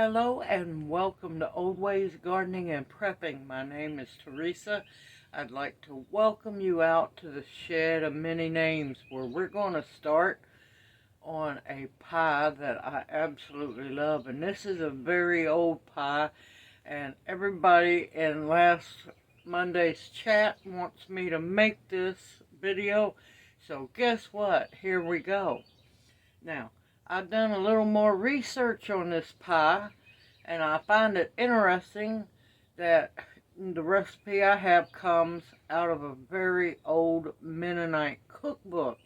Hello and welcome to Old Ways Gardening and Prepping. My name is Teresa. I'd like to welcome you out to the shed of many names where we're going to start on a pie that I absolutely love. And this is a very old pie, and everybody in last Monday's chat wants me to make this video. So guess what? Here we go. Now, I've done a little more research on this pie, and I find it interesting that the recipe I have comes out of a very old Mennonite cookbook.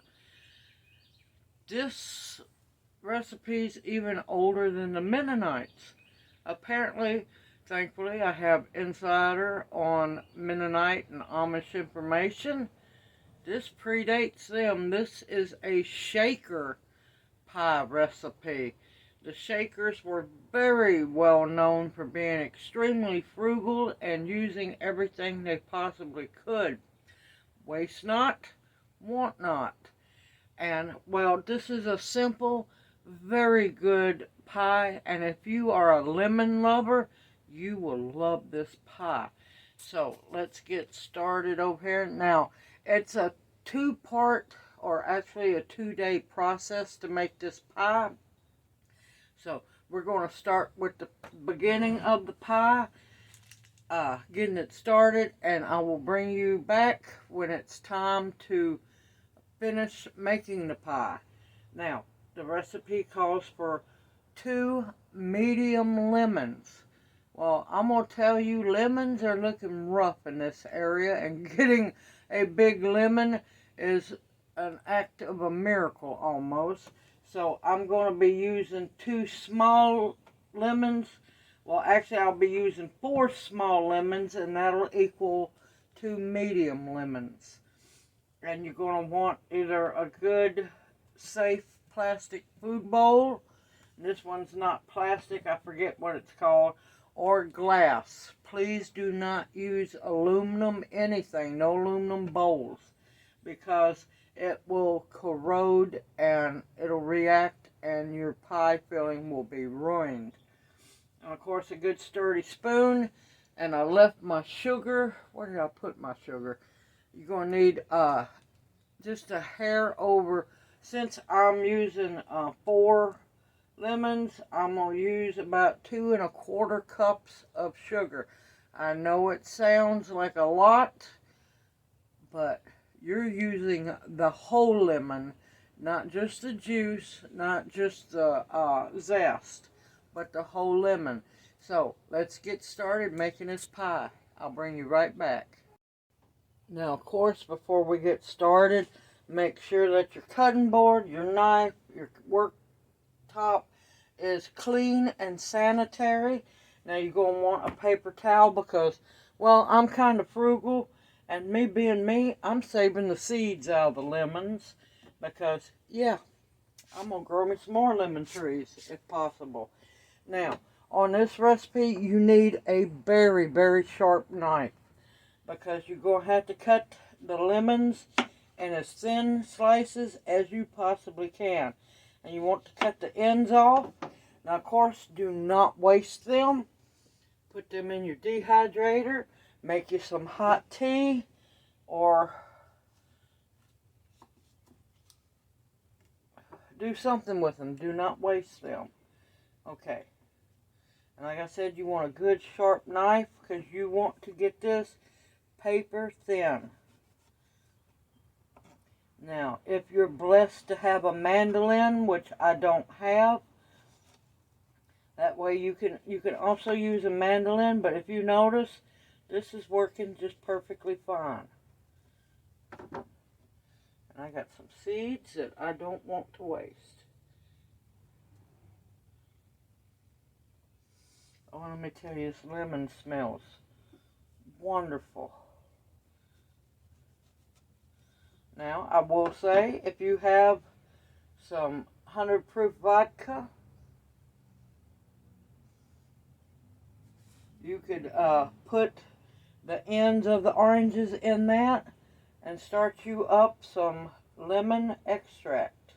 This recipe's even older than the Mennonites. Apparently, thankfully, I have insider on Mennonite and Amish information. This predates them. This is a shaker pie recipe. The Shakers were very well known for being extremely frugal and using everything they possibly could. Waste not, want not. And, well, this is a simple, very good pie, and if you are a lemon lover, you will love this pie. So, let's get started over here. Now, it's a two-part, or actually a 2-day process to make this pie. So, we're going to start with the beginning of the pie, getting it started, and I will bring you back when it's time to finish making the pie. Now, the recipe calls for 2 medium lemons. Well, I'm going to tell you, lemons are looking rough in this area, and getting a big lemon is an act of a miracle almost. So I'm going to be using 2 small lemons. Well, actually, I'll be using 4 small lemons, and that'll equal 2 medium lemons. And you're going to want either a good, safe plastic food bowl. This one's not plastic, I forget what it's called. Or glass. Please do not use aluminum anything, no aluminum bowls, because it will corrode and it'll react and your pie filling will be ruined. And of course, a good sturdy spoon. And I left my sugar. Where did I put my sugar? You're going to need just a hair over. Since I'm using 4 lemons, I'm going to use about 2 1/4 cups of sugar. I know it sounds like a lot, but you're using the whole lemon, not just the juice, not just the zest, but the whole lemon. So let's get started making this pie. I'll bring you right back. Now, of course, before we get started, make sure that your cutting board, your knife, your worktop is clean and sanitary. Now, you're going to want a paper towel because, well, I'm kind of frugal. And me being me, I'm saving the seeds out of the lemons because, yeah, I'm going to grow me some more lemon trees if possible. Now, on this recipe, you need a very, very sharp knife because you're going to have to cut the lemons in as thin slices as you possibly can. And you want to cut the ends off. Now, of course, do not waste them. Put them in your dehydrator. Make you some hot tea, or do something with them. Do not waste them. Okay. And like I said, you want a good sharp knife because you want to get this paper thin. Now, if you're blessed to have a mandolin, which I don't have, that way you can also use a mandolin, but if you notice, this is working just perfectly fine. And I got some seeds that I don't want to waste. Oh, let me tell you, this lemon smells wonderful. Now, I will say, if you have some 100 proof vodka, you could put the ends of the oranges in that and start you up some lemon extract.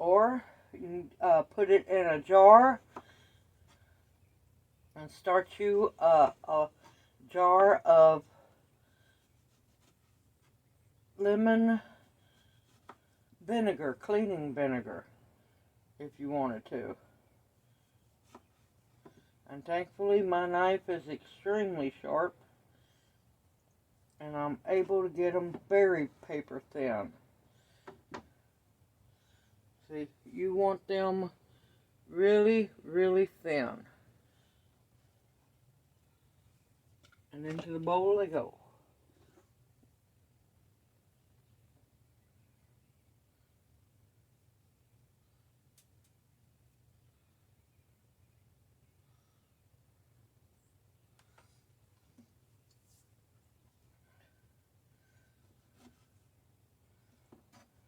Or you can put it in a jar and start you a jar of lemon vinegar, cleaning vinegar, if you wanted to. And thankfully my knife is extremely sharp, and I'm able to get them very paper thin. See, you want them really, really thin. And into the bowl they go.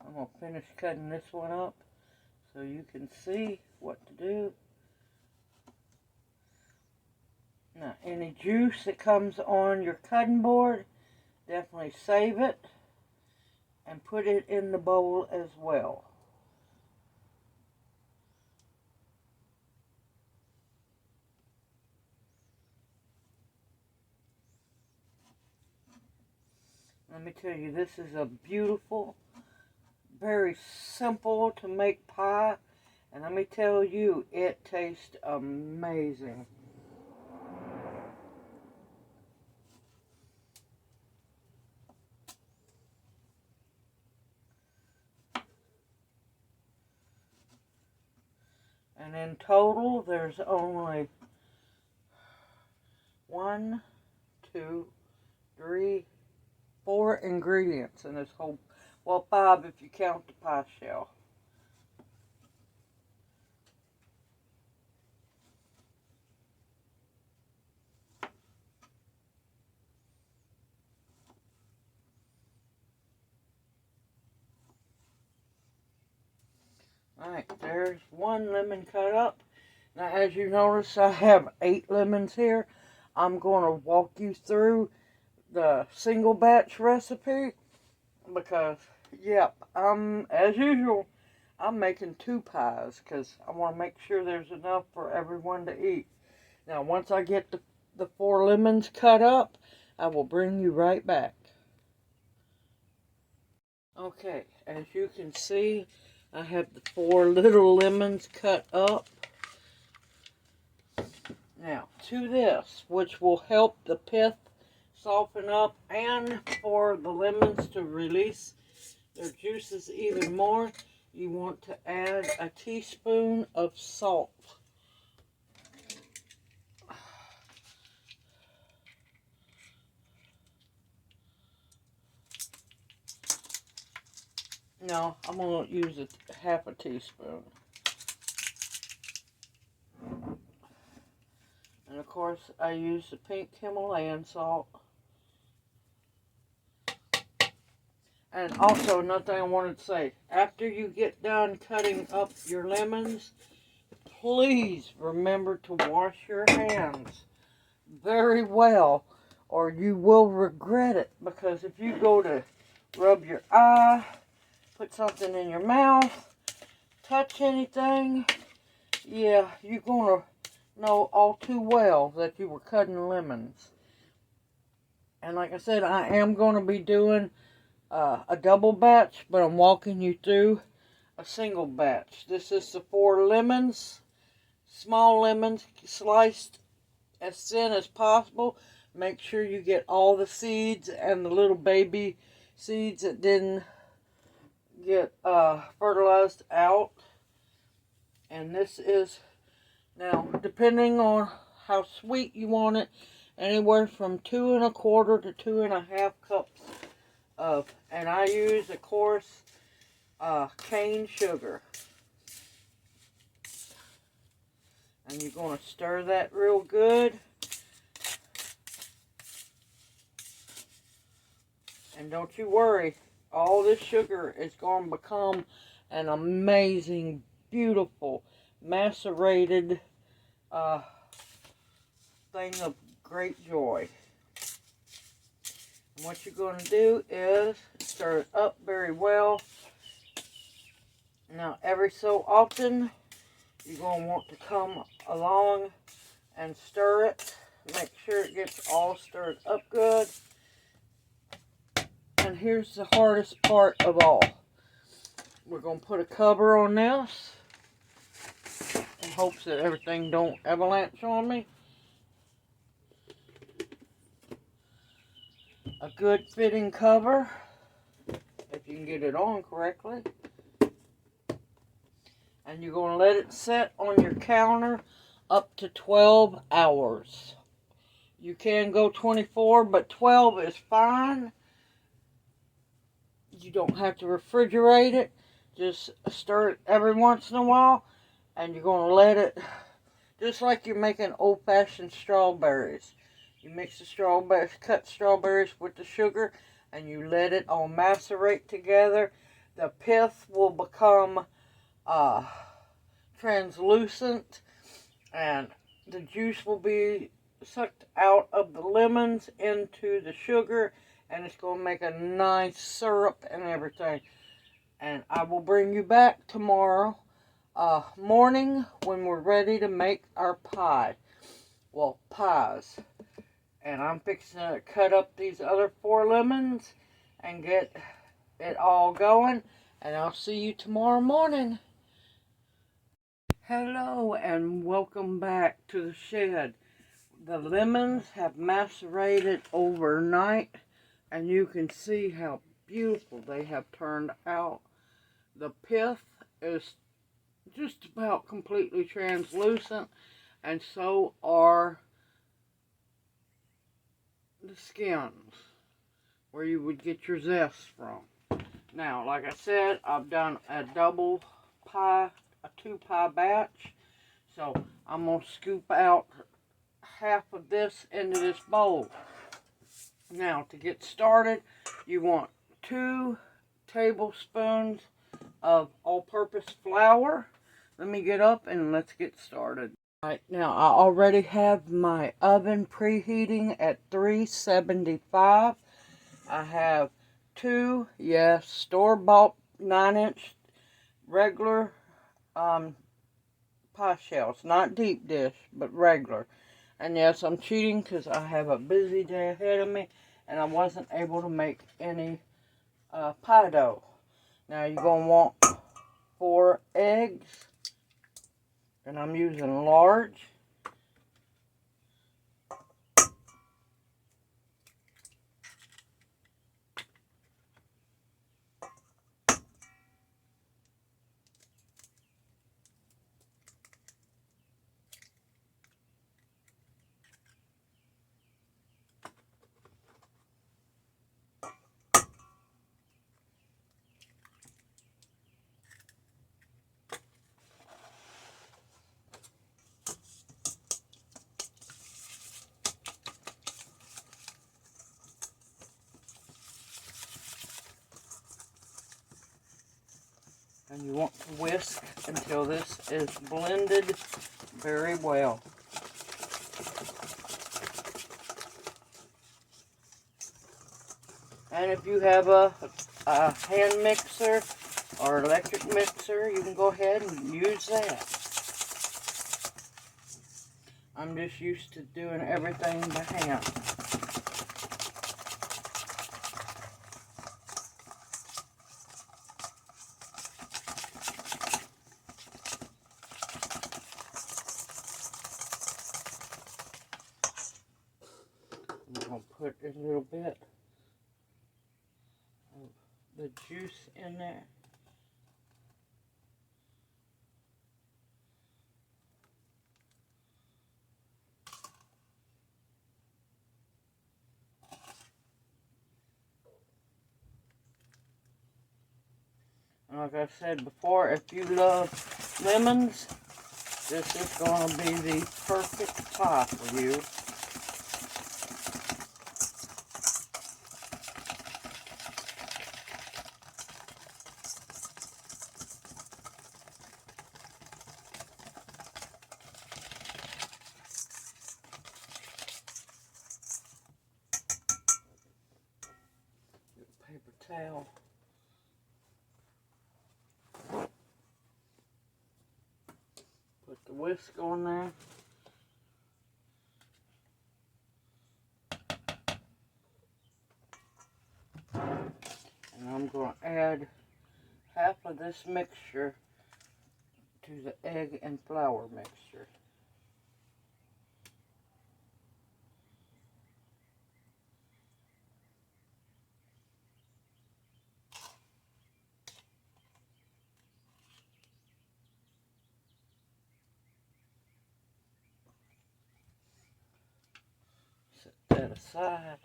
I'm going to finish cutting this one up so you can see what to do. Now, any juice that comes on your cutting board, definitely save it and put it in the bowl as well. Let me tell you, this is a beautiful, very simple to make pie, and let me tell you, it tastes amazing. And in total, there's only 1, 2, 3, 4 ingredients in this whole, well, 5 if you count the pie shell. Alright, there's 1 lemon cut up. Now, as you notice, I have 8 lemons here. I'm going to walk you through the single batch recipe because, yep, as usual, I'm making 2 pies because I want to make sure there's enough for everyone to eat. Now, once I get the 4 lemons cut up, I will bring you right back. Okay, as you can see, I have the 4 little lemons cut up. Now, to this, which will help the pith soften up and for the lemons to release their juices even more, you want to add a teaspoon of salt. No, I'm going to use half a teaspoon. And of course, I use the pink Himalayan salt. And also, another thing I wanted to say, after you get done cutting up your lemons, please remember to wash your hands very well, or you will regret it. Because if you go to rub your eye, put something in your mouth, touch anything, yeah, you're going to know all too well that you were cutting lemons. And like I said, I am going to be doing a double batch, but I'm walking you through a single batch. This is the 4 lemons, small lemons, sliced as thin as possible. Make sure you get all the seeds and the little baby seeds that didn't get fertilized out. And this is, now depending on how sweet you want it, anywhere from 2 1/4 to 2 1/2 cups of, and I use, of course, cane sugar. And you're going to stir that real good. And don't you worry, all this sugar is going to become an amazing, beautiful, macerated thing of great joy. And what you're going to do is stir it up very well. And Now, every so often, you're going to want to come along and stir it. Make sure it gets all stirred up good. And here's the hardest part of all. We're going to put a cover on this in hopes that everything don't avalanche on me. A good fitting cover, if you can get it on correctly. And you're going to let it set on your counter up to 12 hours. You can go 24, but 12 is fine. You don't have to refrigerate it. Just stir it every once in a while. And you're going to let it, just like you're making old-fashioned strawberries. You mix the strawberries, cut strawberries with the sugar, and you let it all macerate together. The pith will become translucent, and the juice will be sucked out of the lemons into the sugar, and it's going to make a nice syrup and everything. And I will bring you back tomorrow morning when we're ready to make our pie. Well, pies. And I'm fixing to cut up these other 4 lemons and get it all going. And I'll see you tomorrow morning. Hello and welcome back to the shed. The lemons have macerated overnight, and you can see how beautiful they have turned out. The pith is just about completely translucent, and so are the skins, where you would get your zest from. Now, like I said, I've done a double pie, a 2-pie batch. So I'm going to scoop out half of this into this bowl. Now, to get started, you want 2 tablespoons of all-purpose flour. Let me get up and let's get started. Alright, now I already have my oven preheating at 375. I have 2, yes, store-bought 9-inch regular pie shells. Not deep dish, but regular. And yes, I'm cheating because I have a busy day ahead of me, and I wasn't able to make any pie dough. Now you're going to want 4 eggs, and I'm using large. And you want to whisk until this is blended very well. And if you have a hand mixer or electric mixer, you can go ahead and use that. I'm just used to doing everything by hand. I'm going to put a little bit of the juice in there. And like I said before, if you love lemons, this is going to be the perfect pie for you. Paper towel. whisk on there. And I'm going to add half of this mixture to the egg and flour mixture. Set that aside.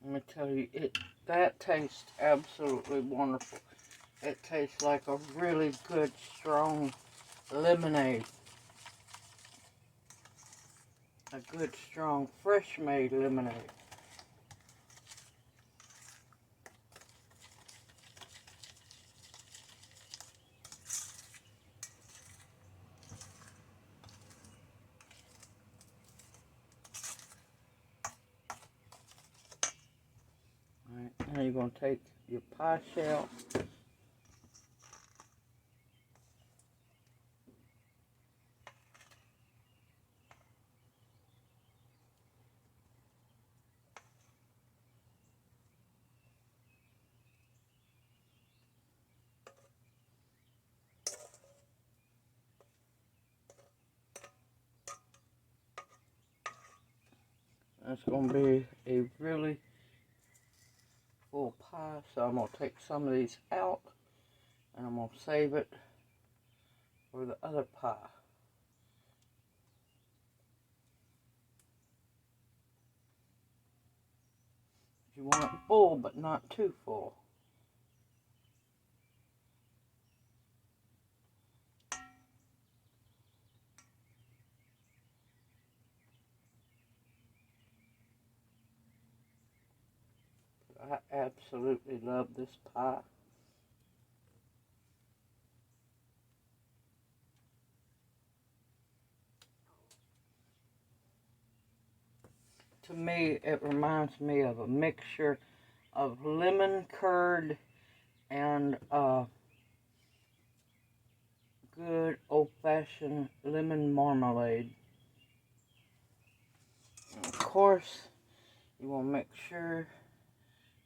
Let me tell you, that tastes absolutely wonderful. It tastes like a really good, strong lemonade. A good, strong, fresh-made lemonade. Alright, now you're going to take your pie shell. That's going to be a really full pie, so I'm going to take some of these out and I'm going to save it for the other pie. You want it full, but not too full. I absolutely love this pie. To me, it reminds me of a mixture of lemon curd and good old-fashioned lemon marmalade. And of course, you want to make sure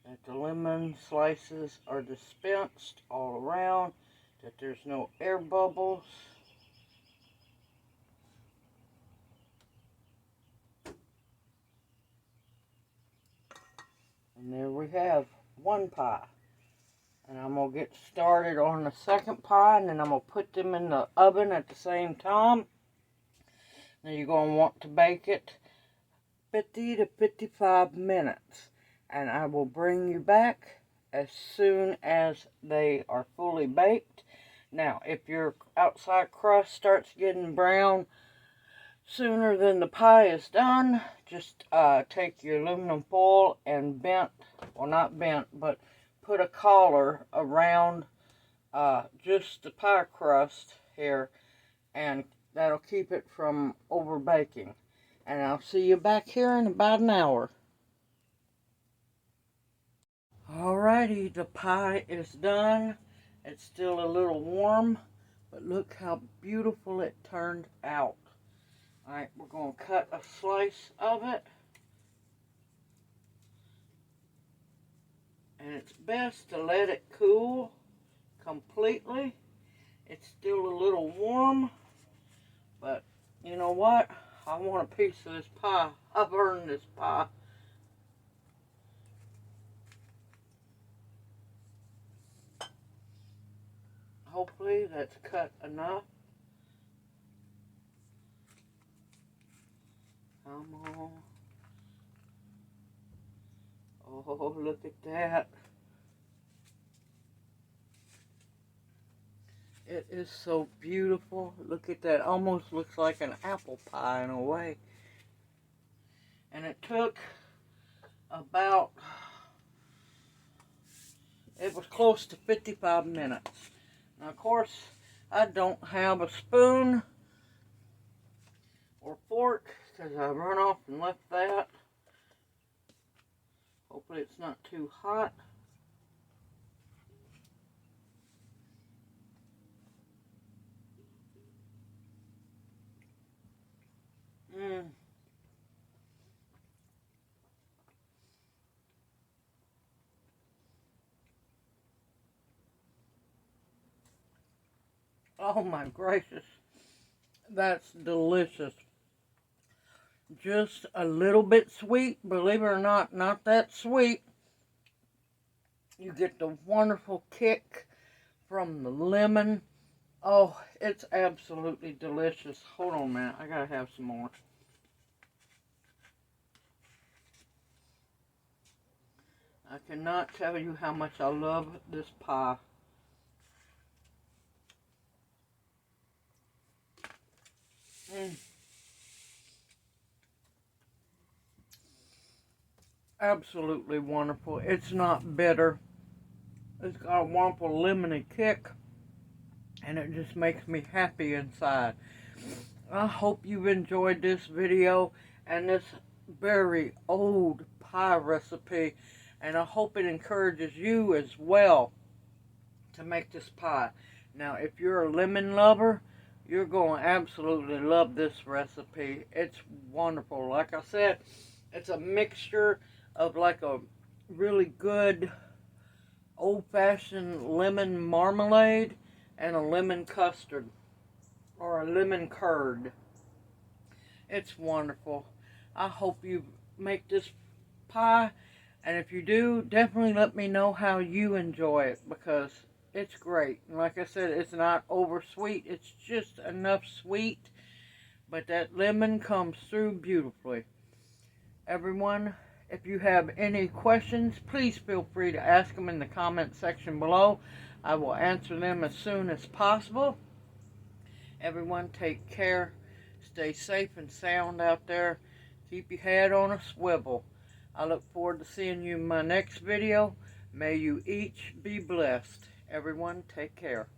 that the lemon slices are dispensed all around, that there's no air bubbles. And there we have one pie. And I'm going to get started on the second pie, and then I'm going to put them in the oven at the same time. Now you're going to want to bake it 50 to 55 minutes. And I will bring you back as soon as they are fully baked. Now, if your outside crust starts getting brown sooner than the pie is done, just take your aluminum foil and put a collar around just the pie crust here, and that'll keep it from over baking. And I'll see you back here in about an hour. Alrighty, the pie is done. It's still a little warm, but look how beautiful it turned out. Alright, we're going to cut a slice of it. And it's best to let it cool completely. It's still a little warm, but you know what? I want a piece of this pie. I've earned this pie. Hopefully that's cut enough. Come on. Oh, look at that. It is so beautiful. Look at that. Almost looks like an apple pie in a way. And it took about close to 55 minutes. Now, of course, I don't have a spoon or fork because I run off and left that. Hopefully it's not too hot. Oh my gracious, that's delicious. Just a little bit sweet, believe it or not, not that sweet. You get the wonderful kick from the lemon. Oh, it's absolutely delicious. Hold on a minute, I gotta have some more. I cannot tell you how much I love this pie. Absolutely wonderful. It's not bitter. It's got a wonderful lemony kick, and it just makes me happy inside. I hope you've enjoyed this video and this very old pie recipe, and I hope it encourages you as well to make this pie. Now, if you're a lemon lover, you're going to absolutely love this recipe. It's wonderful. Like I said, it's a mixture of like a really good old-fashioned lemon marmalade and a lemon custard or a lemon curd. It's wonderful. I hope you make this pie, and if you do, definitely let me know how you enjoy it, because it's great. And like I said, it's not over sweet. It's just enough sweet, but that lemon comes through beautifully. Everyone, if you have any questions, please feel free to ask them in the comment section below. I will answer them as soon as possible. Everyone, take care. Stay safe and sound out there. Keep your head on a swivel. I look forward to seeing you in my next video. May you each be blessed. Everyone, take care.